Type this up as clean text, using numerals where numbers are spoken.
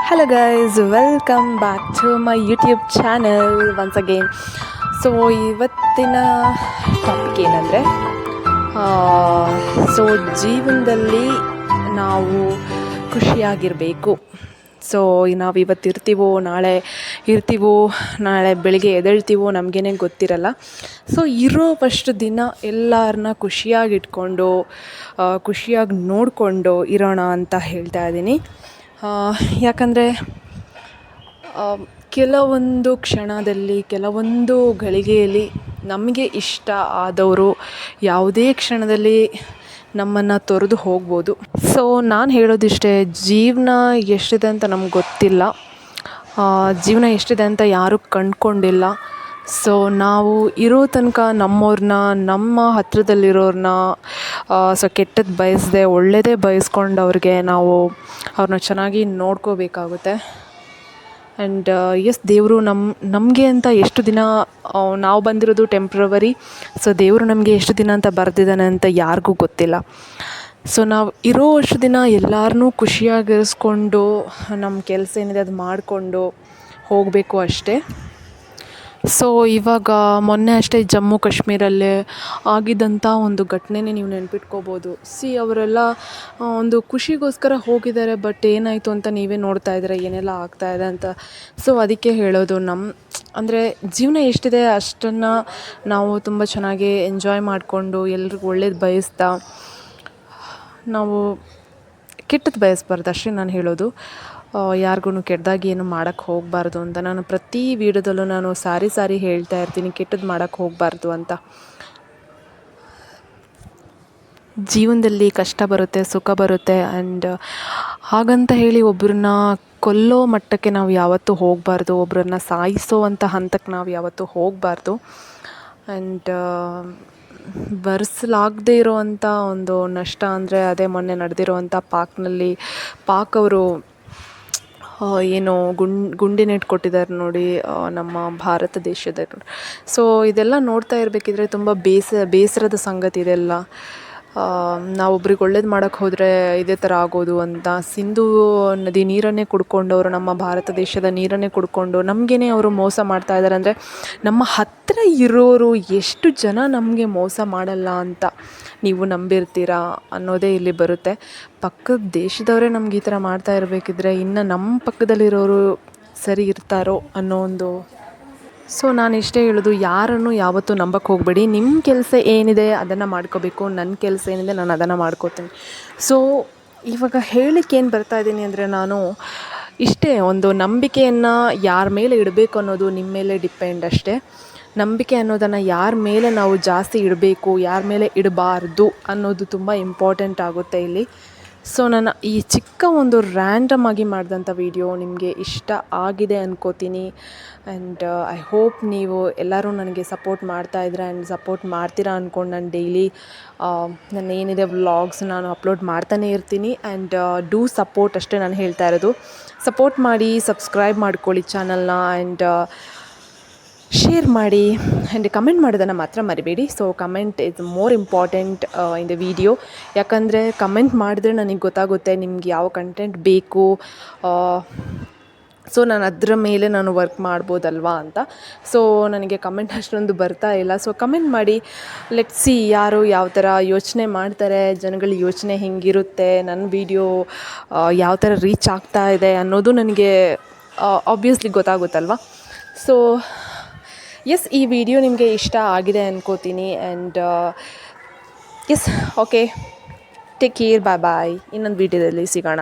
Hello guys, welcome back to my YouTube channel once again. So ಇವತ್ತಿನ topic ಏನಂದರೆ ಜೀವನದಲ್ಲಿ ನಾವು ಖುಷಿಯಾಗಿರಬೇಕು. ಸೊ ನಾವು ಇವತ್ತು ನಾಳೆ ಬೆಳಿಗ್ಗೆ ಎದ್ದೇಳ್ತೀವೋ ನಮಗೇನೆ ಗೊತ್ತಿರಲ್ಲ. ಸೊ ಇರೋವಷ್ಟು ದಿನ ಎಲ್ಲರನ್ನ ಖುಷಿಯಾಗಿಟ್ಕೊಂಡು ಖುಷಿಯಾಗಿ ನೋಡಿಕೊಂಡು ಇರೋಣ ಅಂತ ಹೇಳ್ತಾ ಇದ್ದೀನಿ. ಯಾಕಂದರೆ ಕೆಲವೊಂದು ಕ್ಷಣದಲ್ಲಿ ಕೆಲವೊಂದು ಗಳಿಗೆಯಲ್ಲಿ ನಮಗೆ ಇಷ್ಟ ಆದವರು ಯಾವುದೇ ಕ್ಷಣದಲ್ಲಿ ನಮ್ಮನ್ನು ತೊರೆದು ಹೋಗ್ಬೋದು. ಸೊ ನಾನು ಹೇಳೋದಿಷ್ಟೇ, ಜೀವನ ಎಷ್ಟಿದೆ ಅಂತ ನಮ್ಗೆ ಗೊತ್ತಿಲ್ಲ, ಜೀವನ ಎಷ್ಟಿದೆ ಅಂತ ಯಾರೂ ಕಂಡುಕೊಂಡಿಲ್ಲ. ಸೊ ನಾವು ಇರೋ ತನಕ ನಮ್ಮವ್ರನ್ನ, ನಮ್ಮ ಹತ್ತಿರದಲ್ಲಿರೋರನ್ನ ಕೆಟ್ಟದ್ದು ಬಯಸದೆ ಒಳ್ಳೆಯದೇ ಬಯಸ್ಕೊಂಡು ನಾವು ಅವ್ರನ್ನ ಚೆನ್ನಾಗಿ ನೋಡ್ಕೋಬೇಕಾಗುತ್ತೆ. ಆ್ಯಂಡ್ ದೇವರು ನಮಗೆ ಅಂತ ಎಷ್ಟು ದಿನ ನಾವು ಬಂದಿರೋದು ಟೆಂಪ್ರವರಿ. ಸೊ ದೇವರು ನಮಗೆ ಎಷ್ಟು ದಿನ ಅಂತ ಬರೆದಿದ್ದಾನೆ ಅಂತ ಯಾರಿಗೂ ಗೊತ್ತಿಲ್ಲ. ಸೊ ನಾವು ಇರೋವಷ್ಟು ದಿನ ಎಲ್ಲರನ್ನೂ ಖುಷಿಯಾಗಿರಿಸ್ಕೊಂಡು ನಮ್ಮ ಕೆಲಸ ಏನಿದೆ ಅದು ಮಾಡಿಕೊಂಡು ಹೋಗಬೇಕು ಅಷ್ಟೇ. ಸೊ ಇವಾಗ ಮೊನ್ನೆ ಅಷ್ಟೇ ಜಮ್ಮು ಕಾಶ್ಮೀರಲ್ಲೇ ಆಗಿದ್ದಂಥ ಒಂದು ಘಟನೆನೇ ನೀವು ನೆನ್ಪಿಟ್ಕೋಬೋದು. ಅವರೆಲ್ಲ ಒಂದು ಖುಷಿಗೋಸ್ಕರ ಹೋಗಿದ್ದಾರೆ, ಬಟ್ ಏನಾಯಿತು ಅಂತ ನೀವೇ ನೋಡ್ತಾ ಇದ್ದೀರ ಏನೆಲ್ಲ ಆಗ್ತಾಯಿದೆ ಅಂತ. ಸೊ ಅದಕ್ಕೆ ಹೇಳೋದು, ಅಂದರೆ ಜೀವನ ಎಷ್ಟಿದೆ ಅಷ್ಟನ್ನು ನಾವು ತುಂಬ ಚೆನ್ನಾಗಿ ಎಂಜಾಯ್ ಮಾಡಿಕೊಂಡು ಎಲ್ರಿಗೂ ಒಳ್ಳೇದು ಬಯಸ್ತಾ ನಾವು ಕೆಟ್ಟದ್ದು ಬಯಸ್ಬಾರ್ದು ಅಷ್ಟೇ ನಾನು ಹೇಳೋದು. ಯಾರಿಗೂ ಕೆಟ್ಟದಾಗಿ ಏನು ಮಾಡೋಕ್ಕೆ ಹೋಗಬಾರ್ದು ಅಂತ ನಾನು ಪ್ರತಿ ವೀಡಿಯೋದಲ್ಲೂ ನಾನು ಸಾರಿ ಹೇಳ್ತಾ ಇರ್ತೀನಿ, ಕೆಟ್ಟದ್ದು ಮಾಡೋಕ್ಕೆ ಹೋಗಬಾರ್ದು ಅಂತ. ಜೀವನದಲ್ಲಿ ಕಷ್ಟ ಬರುತ್ತೆ, ಸುಖ ಬರುತ್ತೆ. ಆ್ಯಂಡ್ ಹಾಗಂತ ಹೇಳಿ ಒಬ್ಬರನ್ನ ಕೊಲ್ಲೋ ಮಟ್ಟಕ್ಕೆ ನಾವು ಯಾವತ್ತೂ ಹೋಗಬಾರ್ದು, ಒಬ್ಬರನ್ನ ಸಾಯಿಸೋವಂಥ ಹಂತಕ್ಕೆ ನಾವು ಯಾವತ್ತೂ ಹೋಗಬಾರ್ದು. ಆ್ಯಂಡ್ ಭರಿಸಲಾಗದೇ ಇರೋವಂಥ ಒಂದು ನಷ್ಟ ಅಂದರೆ ಅದೇ ಮೊನ್ನೆ ನಡೆದಿರೋವಂಥ ಪಾಕ್ ಅವರು ಏನು ಗುಂಡಿನೇಟು ಕೊಟ್ಟಿದ್ದಾರೆ ನೋಡಿ ನಮ್ಮ ಭಾರತ ದೇಶದ. ಸೊ ಇದೆಲ್ಲ ನೋಡ್ತಾ ಇರಬೇಕಿದ್ರೆ ತುಂಬ ಬೇಸರದ ಸಂಗತಿ ಇದೆಲ್ಲ. ನಾವೊಬ್ರಿಗೆ ಒಳ್ಳೇದು ಮಾಡೋಕ್ಕೆ ಹೋದರೆ ಇದೇ ಥರ ಆಗೋದು ಅಂತ. ಸಿಂಧೂ ನದಿ ನೀರನ್ನೇ ಕುಡ್ಕೊಂಡವರು, ನಮ್ಮ ಭಾರತ ದೇಶದ ನೀರನ್ನೇ ಕುಡ್ಕೊಂಡು ನಮಗೇನೆ ಅವರು ಮೋಸ ಮಾಡ್ತಾ ಇದ್ದಾರೆ. ಅಂದರೆ ನಮ್ಮ ಹತ್ತಿರ ಇರೋರು ಎಷ್ಟು ಜನ ನಮಗೆ ಮೋಸ ಮಾಡಲ್ಲ ಅಂತ ನೀವು ನಂಬಿರ್ತೀರಾ ಅನ್ನೋದೇ ಇಲ್ಲಿ ಬರುತ್ತೆ. ಪಕ್ಕದ ದೇಶದವರೇ ನಮ್ಗೆ ಈ ಥರ ಮಾಡ್ತಾ ಇರಬೇಕಿದ್ರೆ ಇನ್ನು ನಮ್ಮ ಪಕ್ಕದಲ್ಲಿರೋರು ಸರಿ ಇರ್ತಾರೋ ಅನ್ನೋ ಒಂದು. ಸೊ ನಾನು ಇಷ್ಟೇ ಹೇಳೋದು, ಯಾರನ್ನು ಯಾವತ್ತೂ ನಂಬಕ್ಕೆ ಹೋಗಬೇಡಿ. ನಿಮ್ಮ ಕೆಲಸ ಏನಿದೆ ಅದನ್ನು ಮಾಡ್ಕೋಬೇಕು, ನನ್ನ ಕೆಲಸ ಏನಿದೆ ನಾನು ಅದನ್ನು ಮಾಡ್ಕೋತೀನಿ. ಸೊ ಇವಾಗ ಹೇಳಲಿಕ್ಕೆ ಏನು ಬರ್ತಾ ಇದ್ದೀನಿ ಅಂದರೆ, ನಾನು ಇಷ್ಟೇ, ಒಂದು ನಂಬಿಕೆಯನ್ನು ಯಾರ ಮೇಲೆ ಇಡಬೇಕು ಅನ್ನೋದು ನಿಮ್ಮ ಮೇಲೆ ಡಿಪೆಂಡ್ ಅಷ್ಟೇ. ನಂಬಿಕೆ ಅನ್ನೋದನ್ನು ಯಾರ ಮೇಲೆ ನಾವು ಜಾಸ್ತಿ ಇಡಬೇಕು, ಯಾರ ಮೇಲೆ ಇಡಬಾರ್ದು ಅನ್ನೋದು ತುಂಬ ಇಂಪಾರ್ಟೆಂಟ್ ಆಗುತ್ತೆ ಇಲ್ಲಿ. ಸೊ ನನ್ನ ಈ ಚಿಕ್ಕ ಒಂದು ರ್ಯಾಂಡಮ್ ಆಗಿ ಮಾಡಿದಂಥ ವಿಡಿಯೋ ನಿಮಗೆ ಇಷ್ಟ ಆಗಿದೆ ಅನ್ಕೋತೀನಿ. ಆ್ಯಂಡ್ ಐ ಹೋಪ್ ನೀವು ಎಲ್ಲರೂ ನನಗೆ ಸಪೋರ್ಟ್ ಮಾಡ್ತಾಯಿದ್ರೆ ಆ್ಯಂಡ್ ಸಪೋರ್ಟ್ ಮಾಡ್ತೀರಾ ಅಂದ್ಕೊಂಡು ನಾನು ಡೈಲಿ ನನ್ನ ಏನಿದೆ ವ್ಲಾಗ್ಸ್ ನಾನು ಅಪ್ಲೋಡ್ ಮಾಡ್ತಾನೇ ಇರ್ತೀನಿ. ಆ್ಯಂಡ್ ಡೂ ಸಪೋರ್ಟ್ ಅಷ್ಟೇ ನಾನು ಹೇಳ್ತಾ ಇರೋದು. ಸಪೋರ್ಟ್ ಮಾಡಿ, ಸಬ್ಸ್ಕ್ರೈಬ್ ಮಾಡ್ಕೊಳ್ಳಿ ಚಾನಲ್ನ, ಆ್ಯಂಡ್ ಶೇರ್ ಮಾಡಿ, ಆ್ಯಂಡ್ ಕಮೆಂಟ್ ಮಾಡೋದನ್ನು ಮಾತ್ರ ಮರಿಬೇಡಿ. So comment is more important in the video. ಯಾಕಂದರೆ ಕಮೆಂಟ್ ಮಾಡಿದ್ರೆ ನನಗೆ ಗೊತ್ತಾಗುತ್ತೆ ನಿಮ್ಗೆ ಯಾವ ಕಂಟೆಂಟ್ ಬೇಕು. ಸೊ ನಾನು ಅದರ ಮೇಲೆ ನಾನು ವರ್ಕ್ ಮಾಡ್ಬೋದಲ್ವಾ ಅಂತ. ಸೊ ನನಗೆ ಕಮೆಂಟ್ ಅಷ್ಟೊಂದು ಬರ್ತಾ ಇಲ್ಲ. ಸೊ ಕಮೆಂಟ್ ಮಾಡಿ, ಲೆಟ್ಸ್ ಸಿ ಯಾರು ಯಾವ ಥರ ಯೋಚನೆ ಮಾಡ್ತಾರೆ, ಜನಗಳ ಯೋಚನೆ ಹೆಂಗಿರುತ್ತೆ, ನನ್ನ ವಿಡಿಯೋ ಯಾವ ಥರ ರೀಚ್ ಆಗ್ತಾ ಇದೆ ಅನ್ನೋದು ನನಗೆ ಆಬ್ವಿಯಸ್ಲಿ ಗೊತ್ತಾಗುತ್ತಲ್ವ. ಸೊ ಈ ವಿಡಿಯೋ ನಿಮಗೆ ಇಷ್ಟ ಆಗಿದೆ ಅನ್ಕೋತೀನಿ. ಆ್ಯಂಡ್ ಓಕೆ, ಟೇಕ್ ಕೇರ್, ಬಾಯ್. ಇನ್ನೊಂದು ವಿಡಿಯೋದಲ್ಲಿ ಸಿಗೋಣ.